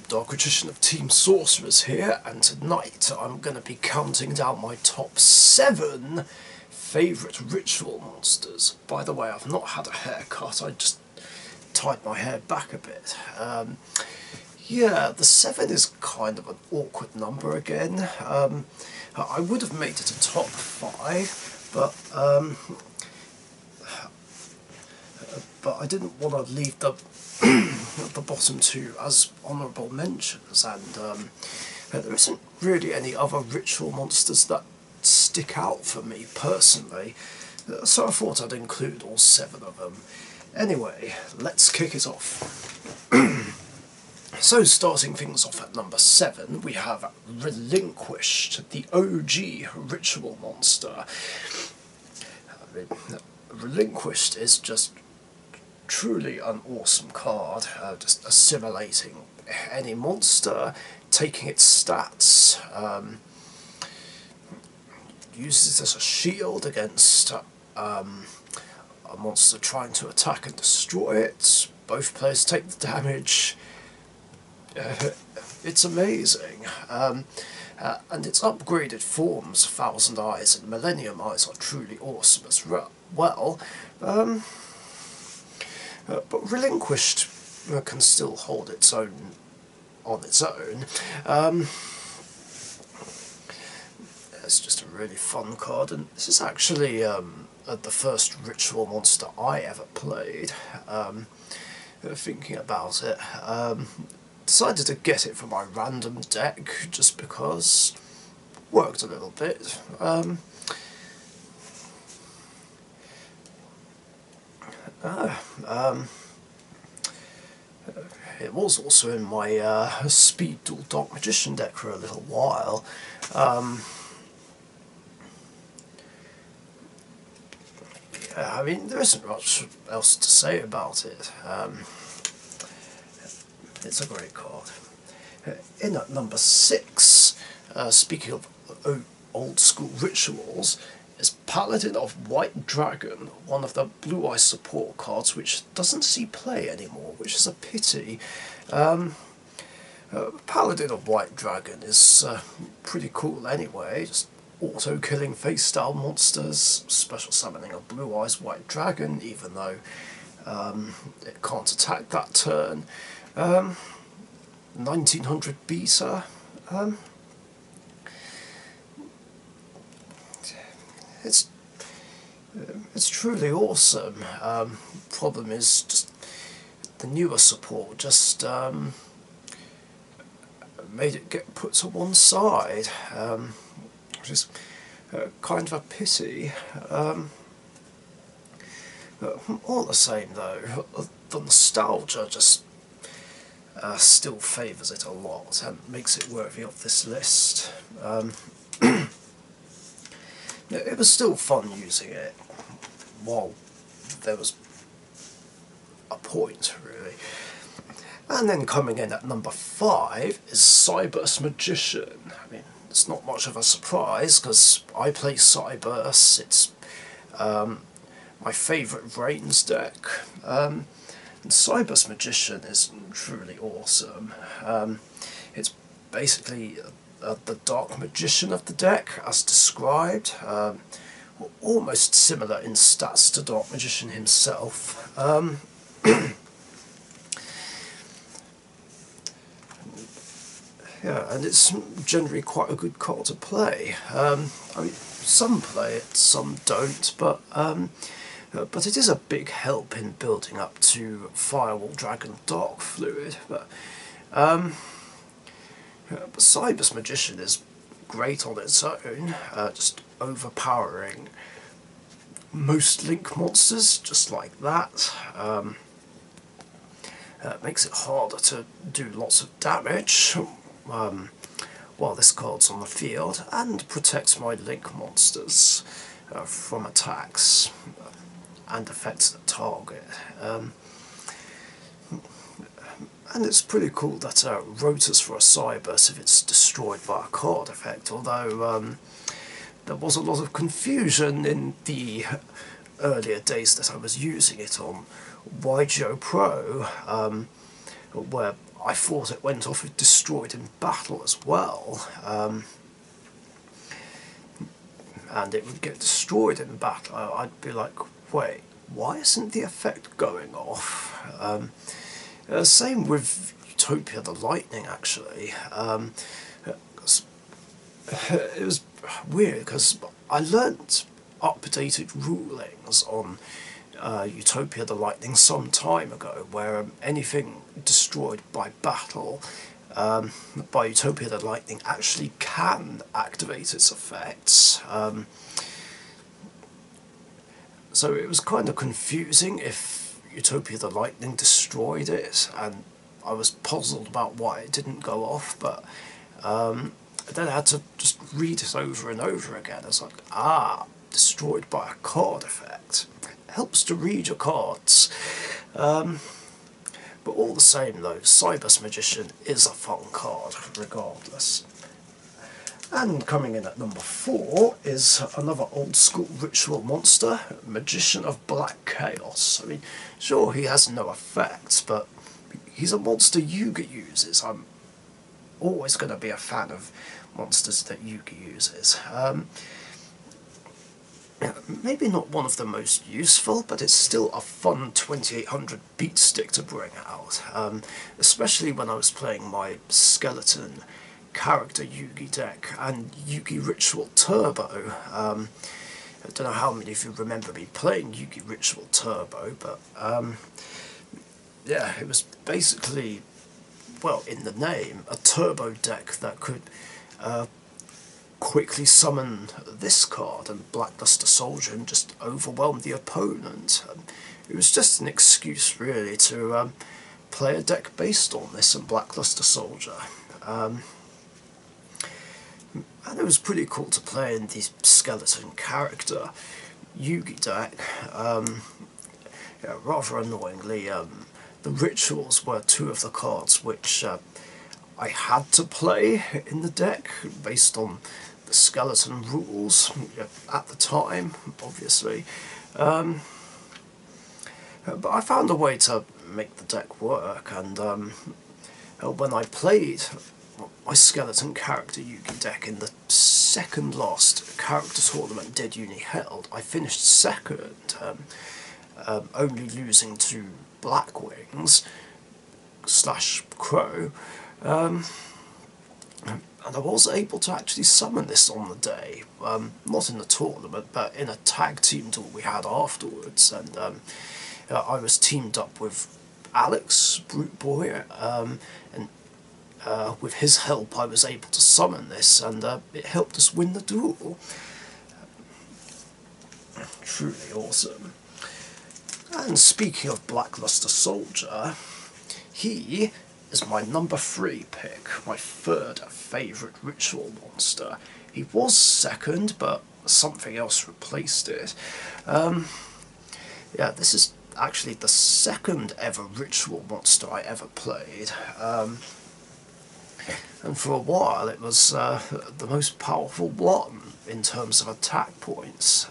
Dark Richician of Team Sorcerers here, and tonight I'm going to be counting down my top 7 favourite ritual monsters. By the way, I've not had a haircut, I just tied my hair back a bit. Yeah, the 7 is kind of an awkward number again. I would have made it a top 5, but I didn't want to leave the bottom 2 as honourable mentions, and there isn't really any other ritual monsters that stick out for me personally, so I thought I'd include all 7 of them. Anyway, let's kick it off. So, starting things off at number 7, we have Relinquished, the OG ritual monster. Relinquished is just truly an awesome card, just assimilating any monster, taking its stats, uses it as a shield against a monster trying to attack and destroy it. Both players take the damage. It's amazing. And its upgraded forms, Thousand Eyes and Millennium Eyes, are truly awesome as well. But Relinquished can still hold its own on its own. It's just a really fun card, and this is actually the first ritual monster I ever played. Thinking about it, decided to get it for my random deck just because worked a little bit. It was also in my Speed Duel Dark Magician deck for a little while. Yeah, I mean, there isn't much else to say about it. It's a great card. In at number 6, speaking of old school rituals, is Paladin of White Dragon, one of the Blue Eye support cards which doesn't see play anymore, which is a pity. Paladin of White Dragon is pretty cool anyway, just auto-killing face-style monsters, special summoning a Blue Eyes White Dragon, even though it can't attack that turn. 1900 beta. It's truly awesome. Problem is just the newer support just made it get put to one side, which is kind of a pity. All the same though, the nostalgia just still favours it a lot and makes it worthy of this list. It was still fun using it while there was a point, really. And then coming in at number 5 is Cyberse Magician. I mean, it's not much of a surprise because I play Cyberse. It's my favourite Brains deck. And Cyberse Magician is truly awesome. It's basically the Dark Magician of the deck, as described. Almost similar in stats to Dark Magician himself. Yeah, and it's generally quite a good card to play. I mean, some play it, some don't, but it is a big help in building up to Firewall Dragon Dark Fluid. But Cyberse Magician is great on its own, just overpowering most Link monsters, just like that. Makes it harder to do lots of damage while this card's on the field, and protects my Link monsters from attacks and affects the target. And it's pretty cool that rotas for a Cyberse if it's destroyed by a card effect, although there was a lot of confusion in the earlier days that I was using it on YGO Pro, where I thought it went off destroyed in battle as well. And it would get destroyed in battle. I'd be like, wait, why isn't the effect going off? Same with Utopia the Lightning, actually. It was weird because I learnt updated rulings on Utopia the Lightning some time ago, where anything destroyed by battle by Utopia the Lightning actually can activate its effects. So it was kind of confusing if Utopia the Lightning destroyed it, and I was puzzled about why it didn't go off, but then I had to just read it over and over again. It's like, destroyed by a card effect. It helps to read your cards. But all the same though, Cybus Magician is a fun card, regardless. And coming in at number 4 is another old school ritual monster, Magician of Black Chaos. I mean, sure, he has no effects, but he's a monster Yuga uses. I'm always going to be a fan of monsters that Yuga uses. Maybe not one of the most useful, but it's still a fun 2800 beat stick to bring out, especially when I was playing my skeleton character Yugi deck and Yugi Ritual Turbo. I don't know how many of you remember me playing Yugi Ritual Turbo, but yeah, it was basically, well, in the name, a turbo deck that could quickly summon this card and Blackluster Soldier and just overwhelm the opponent. It was just an excuse really to play a deck based on this and Blackluster Soldier. And it was pretty cool to play in the skeleton character Yugi deck. Yeah, rather annoyingly, the rituals were 2 of the cards which I had to play in the deck based on the skeleton rules at the time, obviously. But I found a way to make the deck work, and when I played my skeleton character Yugi deck in the second last character tournament Dead Uni held, I finished second, only losing to Blackwings / Crow, and I was able to actually summon this on the day, not in the tournament, but in a tag team duel we had afterwards, and I was teamed up with Alex, Brute Boy, and with his help I was able to summon this, and it helped us win the duel. Truly awesome. And speaking of Blackluster Soldier, he is my number 3 pick, my 3rd favourite ritual monster. He was second, but something else replaced it. Yeah, this is actually the 2nd ever ritual monster I ever played. And for a while it was the most powerful one in terms of attack points.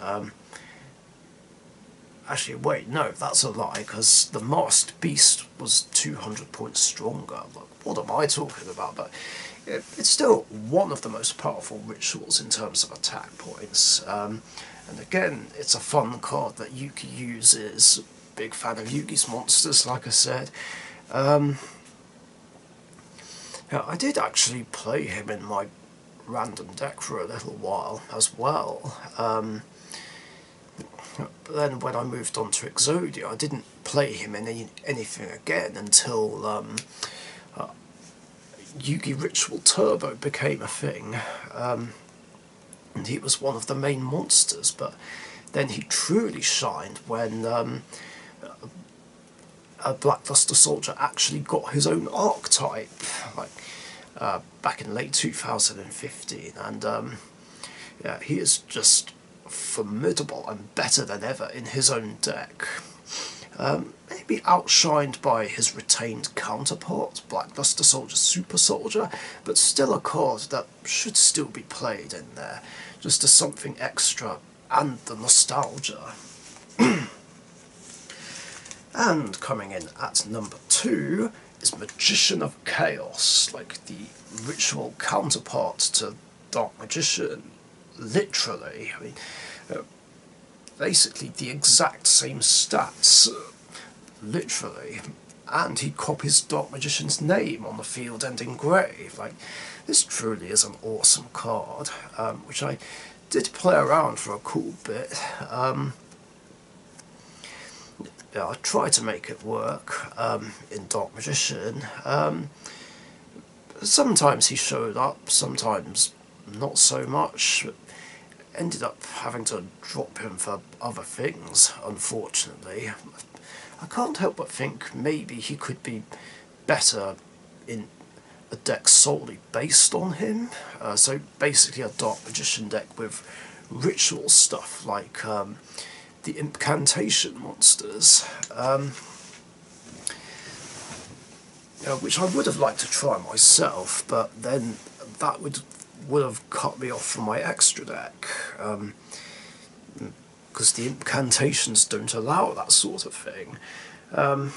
Actually, wait, no, that's a lie, because the Masked Beast was 200 points stronger. Look, what am I talking about? But it's still one of the most powerful rituals in terms of attack points. And again, it's a fun card that Yugi uses. Big fan of Yugi's monsters, like I said. Yeah, I did actually play him in my random deck for a little while as well. But then when I moved on to Exodia, I didn't play him in anything again until Yugi Ritual Turbo became a thing. And he was one of the main monsters, but then he truly shined when a Blackluster Soldier actually got his own archetype, like back in late 2015, and yeah, he is just formidable and better than ever in his own deck. Maybe outshined by his retained counterpart, Blackluster Soldier Super Soldier, but still a card that should still be played in there, just as something extra and the nostalgia. And coming in at number 2 is Magician of Chaos, like the ritual counterpart to Dark Magician, literally. I mean, basically the exact same stats, literally, and he copies Dark Magician's name on the field-end engraved. Like, this truly is an awesome card, which I did play around for a cool bit. Yeah, I tried to make it work in Dark Magician. Sometimes he showed up, sometimes not so much. Ended up having to drop him for other things, unfortunately. I can't help but think maybe he could be better in a deck solely based on him. So basically a Dark Magician deck with ritual stuff like the incantation monsters, which I would have liked to try myself, but then that would have cut me off from my extra deck, because the incantations don't allow that sort of thing. I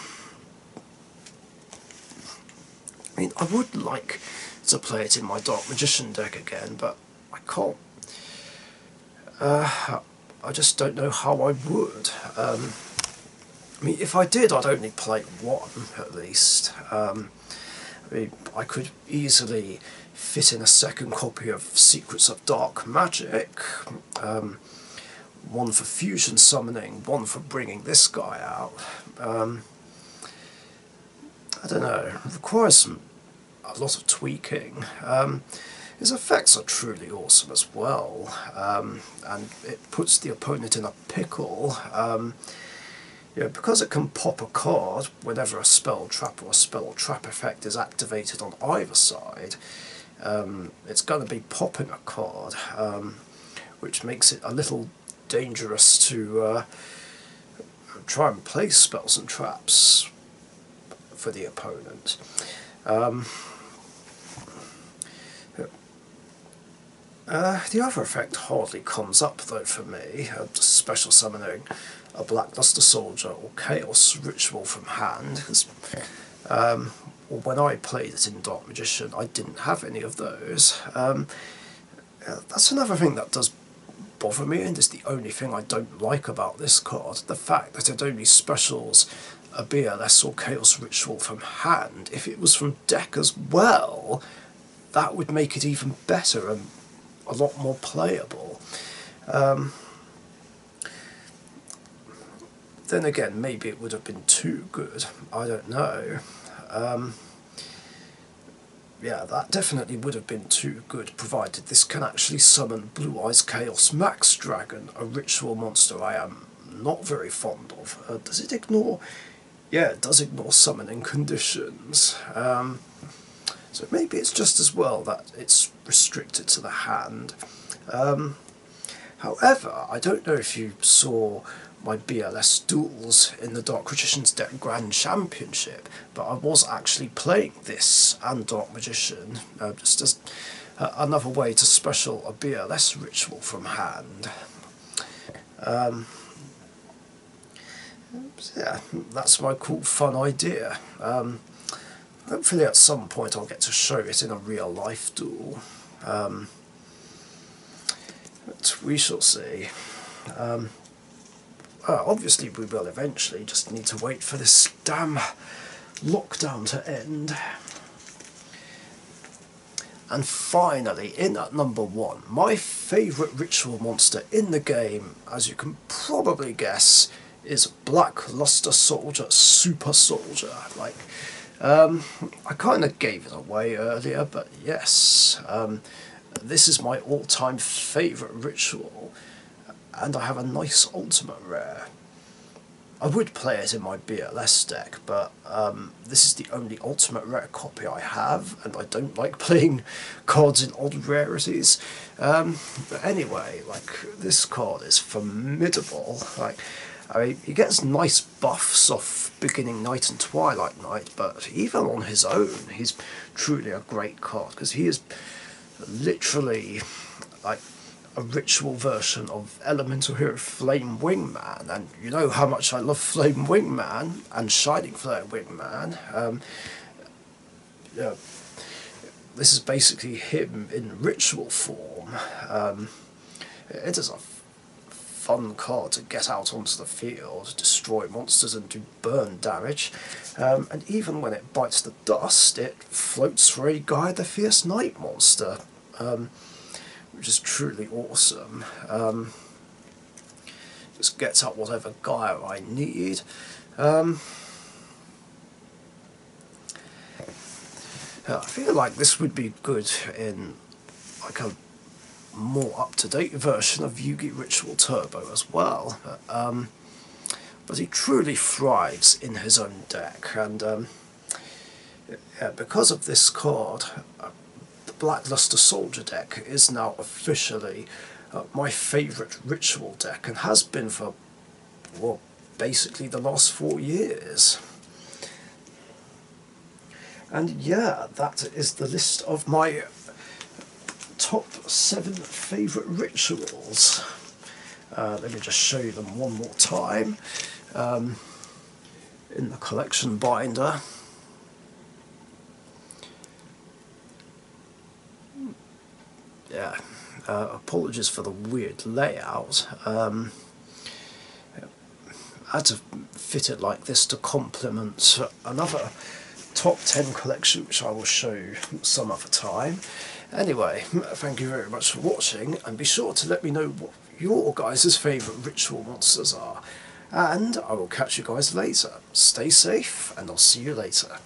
mean, I would like to play it in my Dark Magician deck again, but I can't. I just don't know how I would. I mean, if I did, I'd only play one, at least. I mean, I could easily fit in a second copy of Secrets of Dark Magic, one for fusion summoning, one for bringing this guy out. I don't know, it requires a lot of tweaking. His effects are truly awesome as well, and it puts the opponent in a pickle. Because it can pop a card whenever a spell trap or a spell trap effect is activated on either side, it's going to be popping a card, which makes it a little dangerous to try and place spells and traps for the opponent. The other effect hardly comes up though for me, just special summoning a Blackluster Soldier or Chaos Ritual from hand, because when I played it in Dark Magician I didn't have any of those. That's another thing that does bother me, and is the only thing I don't like about this card, the fact that it only specials a BLS or Chaos Ritual from hand. If it was from deck as well, that would make it even better and a lot more playable. Then again, maybe it would have been too good, I don't know. Yeah, that definitely would have been too good, provided this can actually summon Blue Eyes Chaos Max Dragon, a ritual monster I am not very fond of. Does it ignore? Yeah, it does ignore summoning conditions. So maybe it's just as well that it's restricted to the hand. However, I don't know if you saw my BLS duels in the Dark Richician's deck Grand Championship, but I was actually playing this and Dark Magician, just as another way to special a BLS ritual from hand. Yeah, that's my cool fun idea. Hopefully at some point I'll get to show it in a real life duel. But we shall see. Obviously we will eventually, just need to wait for this damn lockdown to end. And finally, in at number 1, my favourite ritual monster in the game, as you can probably guess, is Blackluster Soldier Super Soldier. Like, I kind of gave it away earlier, but yes, this is my all-time favourite ritual, and I have a nice ultimate rare. I would play it in my BLS deck, but this is the only ultimate rare copy I have, and I don't like playing cards in odd rarities. But anyway, like, this card is formidable. Like, I mean, he gets nice buffs off Beginning Night and Twilight Night, but even on his own, he's truly a great card, because he is literally like a ritual version of Elemental Hero Flame Wingman, and you know how much I love Flame Wingman and Shining Flame Wingman. this is basically him in ritual form. It is a fun card to get out onto the field, destroy monsters and do burn damage, and even when it bites the dust it floats for a Guy the Fierce Night monster, which is truly awesome. Just gets up whatever Guy I need. I feel like this would be good in like a more up-to-date version of Yu-Gi Ritual Turbo as well, but he truly thrives in his own deck, and because of this card, the Blackluster Soldier deck is now officially my favourite Ritual deck, and has been for, well, basically the last 4 years. And yeah, that is the list of my top 7 favourite rituals. Let me just show you them one more time in the collection binder. Yeah, apologies for the weird layout. I had to fit it like this to complement another top 10 collection, which I will show you some other time. Anyway, thank you very much for watching, and be sure to let me know what your guys' favourite ritual monsters are, and I will catch you guys later. Stay safe, and I'll see you later.